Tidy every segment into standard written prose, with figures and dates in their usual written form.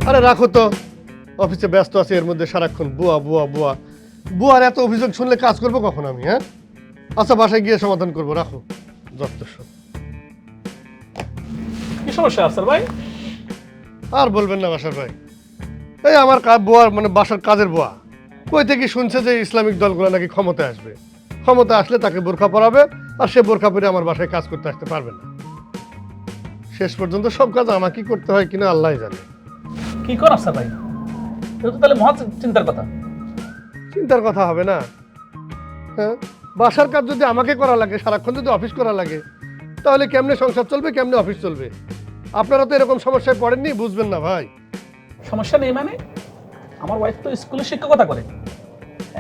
আরে রাখো তো, অফিসে ব্যস্ত আছে, এর মধ্যে সারাক্ষণ বুয়া বুয়া বুয়া বুয়ার এত অভিযোগ শুনলে কাজ করবো কখন আমি? হ্যাঁ, আচ্ছা বাসায় গিয়ে সমাধান করবো, রাখো যত সব। কি সমস্যা আফসার ভাই? আর বলবেন না বাসার ভাই, এই আমার বুয়ার মানে বাসার কাজের বুয়া কই থেকে শুনছে যে ইসলামিক দলগুলো নাকি ক্ষমতায় আসবে, ক্ষমতা আসলে তাকে বোরখা পরাবে, আর সে বোরখা পরে আমার বাসায় কাজ করতে আসতে পারবে না। শেষ পর্যন্ত সব কাজ আমাকেই করতে হয় কিনা আল্লাহ জানে। কি কর আফসার ভাই, এটা তো তাহলে মহা চিন্তার কথা। চিন্তার কথা হবে না? হ্যাঁ, বাসার কাজ যদি আমাকে করা লাগে, সারাক্ষণ যদি অফিস করা লাগে, তাহলে কেমনে সংসার চলবে, কেমনে অফিস চলবে? আপনারা তো এরকম সমস্যায় পড়েননি, বুঝবেন না ভাই। সমস্যা নেই মানে, আমার ওয়াইফ তো স্কুলে শিক্ষকতা করে।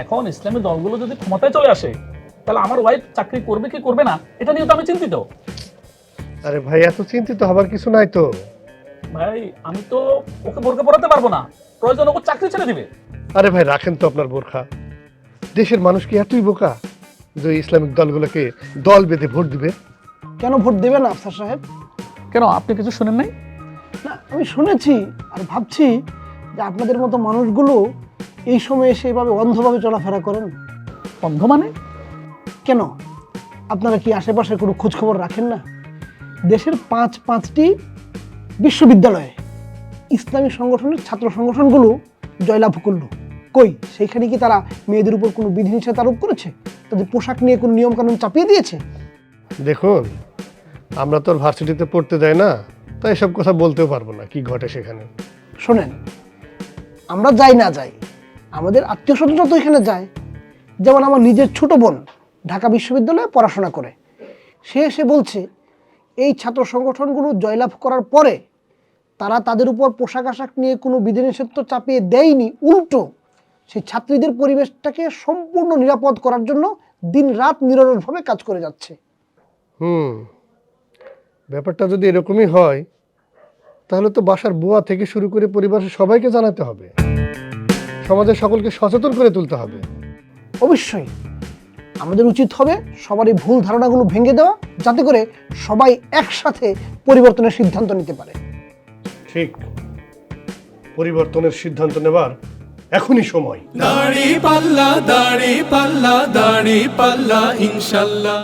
এখন ইসলামী দলগুলো যদি ক্ষমতায় চলে আসে, তাহলে আমার ওয়াইফ চাকরি করবে কি করবে না এটা নিয়ে তো আমি চিন্তিত। আরে ভাই, এত চিন্তিত হবার কিছু নাই তো। ভাই আমি তো ওকে বোরকা পরাতে পারবো না, প্রয়োজন ওকে চাকরি ছেড়ে দিবে। আরে ভাই রাখেন তো আপনার বোরখা। দেশের মানুষ কি এতই বোকা যে ইসলামিক দলগুলোকে দল বেঁধে ভোট দিবে? কেন ভোট দেবেন আফসার সাহেব? কেন, আপনি কিছু শুনেন নাই? না, আমি শুনেছি আর ভাবছি যে আপনাদের মতো মানুষগুলো এই সময় এসে এভাবে অন্ধভাবে চলাফেরা করেন। অন্ধ মানে? কেন, আপনারা কি আশেপাশে কোনো খোঁজ খবর রাখেন না? দেশের পাঁচটি বিশ্ববিদ্যালয়ে ইসলামী সংগঠনের ছাত্র সংগঠনগুলো জয়লাভ করলো। কই, সেইখানে কি তারা মেয়েদের উপর কোনো বিধিনিষেধ আরোপ করেছে? তাদের পোশাক নিয়ে কোনো নিয়মকানুন চাপিয়ে দিয়েছে? দেখুন, আমরা তো আর ভার্সিটিতে পড়তে যাই না, তাই এসব কথা বলতেও পারবো না কি ঘটে সেখানে। শোনেন, আমরা যাই না যাই, আমাদের আত্মীয় স্বজনরা তো এখানে যায়। যেমন আমার নিজের ছোট বোন ঢাকা বিশ্ববিদ্যালয়ে পড়াশোনা করে, সে এসে বলছে এই ছাত্র সংগঠনগুলো জয়লাভ করার পরে তারা তাদের উপর পোশাক আশাক নিয়ে কোনো বিধিনিষেধ তো চাপিয়ে দেয়নি, উল্টো সেই ছাত্রীদের পরিবেশটাকে সম্পূর্ণ নিরাপদ করার জন্য দিন রাত নিরলসভাবে কাজ করে যাচ্ছে। ব্যাপারটা যদি এরকমই হয়, তাহলে তো বাসার বুয়া থেকে শুরু করে পরিবারের সবাইকে জানাতে হবে, সমাজের সকলকে সচেতন করে তুলতে হবে। অবশ্যই আমাদের উচিত হবে সবার এই ভুল ধারণাগুলো ভেঙে দেওয়া, যাতে করে সবাই একসাথে পরিবর্তনের সিদ্ধান্ত নিতে পারে। ঠিক, পরিবর্তনের সিদ্ধান্ত নেবার এখনই সময়। দাড়ি পাল্লা, দাড়ি পাল্লা, দাড়ি পাল্লা, ইনশাল্লাহ।